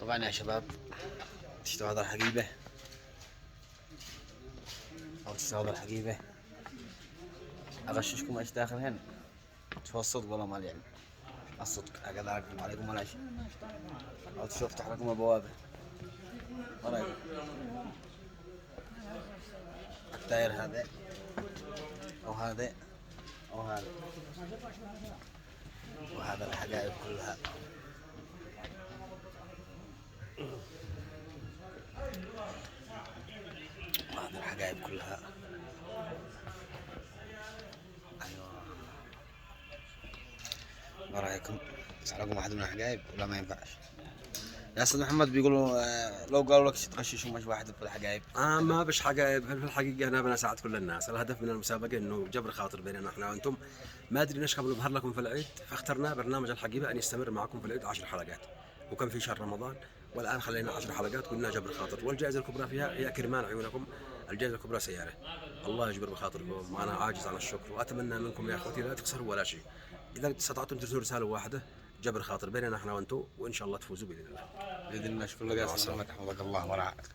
طبعا يا شباب، تشتوا هذا الحقيبة أو تشتوا هذا الحقيبة، أغششكم إيش داخل هنا. شو الصدق والله ما يعني الصدق، أقدر أحكم عليكم ولا شيء. أو تشوف أفتح لكم البوابة. ما رأيكم؟ التاير هذا أو هذا أو هذا، وهذا الحقائب كلها. وهذا الحقائب كلها. أيوة، ما رأيكم؟ سألكم واحد من الحقائب ولا ما ينفعش؟ يا أستاذ محمد بيقولوا لو قالوا لك تغششوا مش واحد في الحقائب. ما بش حقائب، في الحقيقة أنا بنساعد كل الناس. الهدف من المسابقة إنه جبر خاطر بيننا إحنا وأنتم. ما أدري ليش قبل نظهر لكم في العيد، فاخترنا برنامج الحقيبة أن يستمر معكم في العيد 10 حلقات، وكان في شهر رمضان، والآن خلينا 10 حلقات قلنا جبر خاطر، والجائزة الكبرى فيها هي كرمان عيونكم. الجائزة الكبرى سيارة. الله يجبر بخاطركم، وأنا عاجز عن الشكر، وأتمنى منكم يا أخوتي لا تخسروا ولا شيء. إذا استطعتم ترسلوا رسالة واحدة جبر خاطر بيننا إحنا وأنتم، وإن شاء الله تفوزوا بإذن الله. بإذن الله. شكرا لك يا أستاذ محمد، حفظك الله ورعاك.